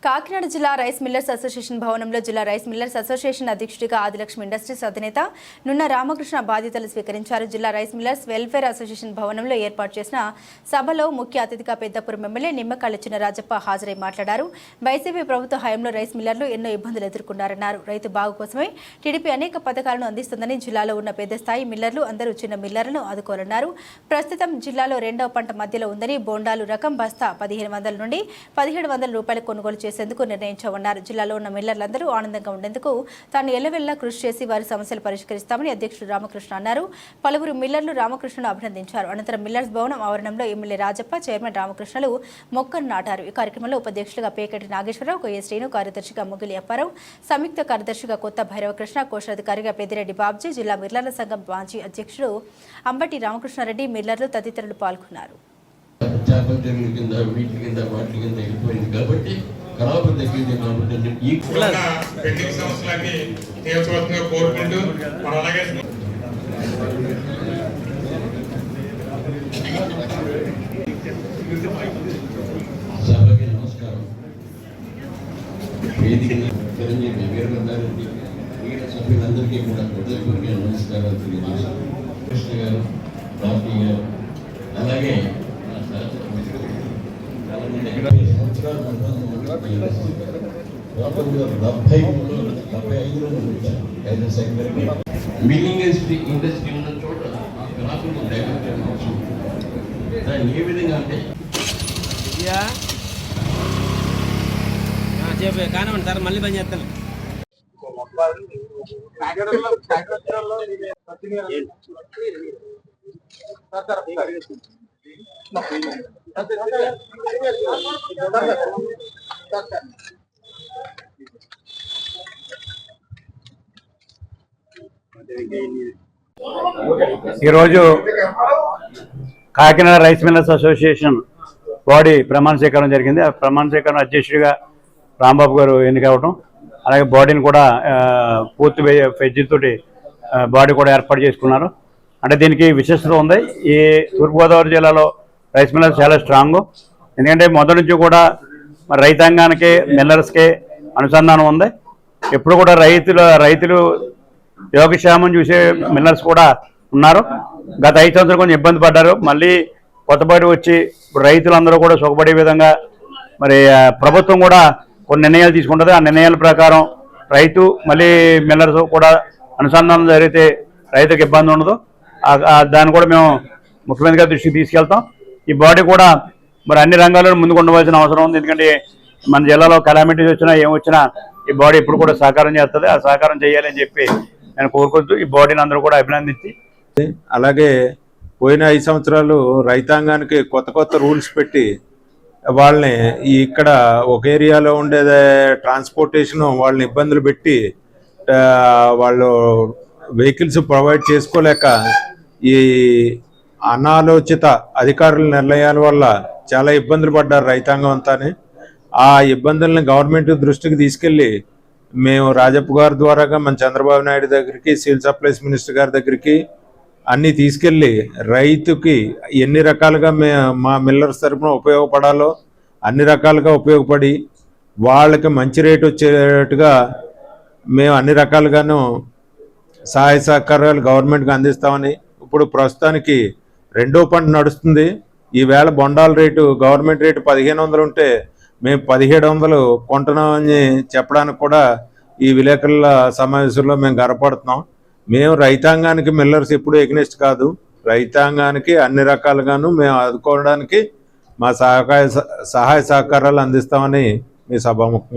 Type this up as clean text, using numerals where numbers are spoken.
కాకినాడ జిల్లా rice millers association భవనంలో జిల్లా రైస్ మిల్లర్స్ అసోసియేషన్ అధ్యక్షుడిగా ఆదిలక్ష్మి ఇండస్ట్రీస్ అధినేత నున్న రామకృష్ణ బాధ్యతలు స్వీకరించారు. జిల్లా రైస్ మిల్లర్స్ వెల్ఫేర్ అసోసియేషన్ భవనంలో ఏర్పాటు చేసిన సభలో ముఖ్య అతిథిగా పెద్దపురం ఎమ్మెల్యే నిమ్మకాళ్ల చినరాజప్ప హాజరై మాట్లాడారు. వైసీపీ ప్రభుత్వ హయాంలో రైస్ మిల్లర్లు ఎన్నో ఇబ్బందులు ఎదుర్కొన్నారన్నారు. రైతు బాగు కోసమే టీడీపీ అనేక పథకాలను అందిస్తుందని జిల్లాలో ఉన్న పెద్ద స్థాయి మిల్లర్లు అందరూ చిన్న మిల్లర్లను ఆదుకోవాలన్నారు. ప్రస్తుతం జిల్లాలో రెండవ పంట మధ్యలో ఉందని బోండాలు రకం బస్తా 1500 నుండి 1700 రూపాయలు కొనుగోలు చేసేందుకు నిర్ణయించామన్నారు. జిల్లాలో ఉన్న మిల్లర్లందరూ ఆనందంగా ఉండేందుకు తాను ఎల్లవెల్లా కృషి చేసి వారి సమస్యలు పరిష్కరిస్తామని అధ్యక్షుడు రామకృష్ణ అన్నారు. పలువురు మిల్లర్లు రామకృష్ణను అభినందించారు. అనంతరం మిల్లర్స్ భవనం ఆవరణంలో ఎమ్మెల్యే రాజప్ప, చైర్మన్ రామకృష్ణలు మొక్కలు నాటారు. ఈ కార్యక్రమంలో ఉపాధ్యక్షులుగా పేకటి నాగేశ్వరరావు, కొయ్య శ్రీను, కార్యదర్శిగా ముగిలి అప్పారావు, సంయుక్త కార్యదర్శిగా కొత్త భైరవకృష్ణ, కోశాధికారిగా పెద్దిరెడ్డి బాబ్జీ, జిల్లా మిల్లర్ల సంఘం మాజీ అధ్యక్షుడు అంబటి రామకృష్ణారెడ్డి, మిల్లర్లు తదితరులు పాల్గొన్నారు. సభకి నమస్కారం. వేదికని చిరంజీవి వీరభద్రారెడ్డి మిగతా సభ్యులందరికీ కూడా హృదయపూర్వక నమస్కారాలు తెలియజేశారు. కృష్ణ గారు, రాఫీ గారు, అలాగే మిల్లింగ్ ఇండస్ట్రీ ఉన్న చోట దాన్ని ఏ విధంగా అంటే చెప్పే కానివ్వండి సార్, మళ్ళీ పని చేస్తాను. ఈరోజు Kakinada rice millers association body ప్రమాణ స్వీకారం జరిగింది. ఆ ప్రమాణ స్వీకారం అధ్యక్షుడిగా రాంబాబు గారు ఎన్నికవడం, అలాగే బాడీని కూడా పూర్తి ఫెడ్జితోటి బాడీ కూడా ఏర్పాటు చేసుకున్నారు. అంటే దీనికి విశిష్టత ఉంది. ఈ తూర్పుగోదావరి జిల్లాలో రైస్ మిల్లర్స్ చాలా స్ట్రాంగ్. ఎందుకంటే మొదటి నుంచి కూడా రైతాంగానికి మిల్లర్స్కి అనుసంధానం ఉంది. ఎప్పుడు కూడా రైతులు యోగక్షేమం చూసే మిల్లర్స్ కూడా ఉన్నారు. గత 5 సంవత్సరాలు కొంచెం ఇబ్బంది పడ్డారు. మళ్ళీ కొత్తపాటి వచ్చి ఇప్పుడు రైతులందరూ కూడా సుఖపడే విధంగా మరి ప్రభుత్వం కూడా కొన్ని నిర్ణయాలు తీసుకుంటుంది. ఆ నిర్ణయాల ప్రకారం రైతు మళ్ళీ మిల్లర్స్ కూడా అనుసంధానం జరిగితే రైతుకు ఇబ్బంది ఉండదు. దాన్ని కూడా మేము ముఖ్యమంత్రి దృష్టికి తీసుకెళ్తాం. ఈ బాడీ కూడా మరి అన్ని రంగాల్లో ముందుకు ఉండవలసిన అవసరం ఉంది. ఎందుకంటే మన జిల్లాలో కెలామిటీస్ వచ్చినా ఏమొచ్చినా ఈ బాడీ ఇప్పుడు కూడా సహకారం చేస్తుంది. ఆ సహకారం చేయాలని చెప్పి నేను కోరుకుంటూ ఈ బాడీని అందరూ కూడా అభినందించి, అలాగే పోయిన 5 సంవత్సరాలు రైతాంగానికి కొత్త రూల్స్ పెట్టి వాళ్ళని ఇక్కడ ఒక ఏరియాలో ఉండేదే ట్రాన్స్పోర్టేషన్ వాళ్ళని ఇబ్బందులు పెట్టి వాళ్ళు వెహికల్స్ ప్రొవైడ్ చేసుకోలేక ఈ అనాలోచిత అధికారుల నిర్ణయాల వల్ల చాలా ఇబ్బందులు పడ్డారు రైతాంగం అంతాని. ఆ ఇబ్బందుల్ని గవర్నమెంట్ దృష్టికి తీసుకెళ్ళి మేము రాజప్ప గారి ద్వారాగా మన చంద్రబాబు నాయుడు దగ్గరికి, సివిల్ సప్లైస్ మినిస్టర్ గారి దగ్గరికి అన్నీ తీసుకెళ్ళి రైతుకి ఎన్ని రకాలుగా మా మిల్లర్స్ తరఫున ఉపయోగపడాలో అన్ని రకాలుగా ఉపయోగపడి వాళ్ళకి మంచి రేటు వచ్చేట్టుగా మేము అన్ని రకాలుగాను సహాయ సహకారాలు గవర్నమెంట్కి అందిస్తామని. ఇప్పుడు ప్రస్తుతానికి రెండో పంట నడుస్తుంది. ఈవేళ బొండాల రేటు గవర్నమెంట్ రేటు 1500 ఉంటే మేము 1700 కొంటున్నామని చెప్పడానికి కూడా ఈ విలేకరుల సమావేశంలో మేము గర్వపడుతున్నాం. మేము రైతాంగానికి మిల్లర్స్ ఎప్పుడూ ఎగ్నెస్ట్ కాదు. రైతాంగానికి అన్ని రకాలుగాను మేము ఆదుకోవడానికి మా సహాయ సహకారాలు అందిస్తామని మీ సభాముఖంగా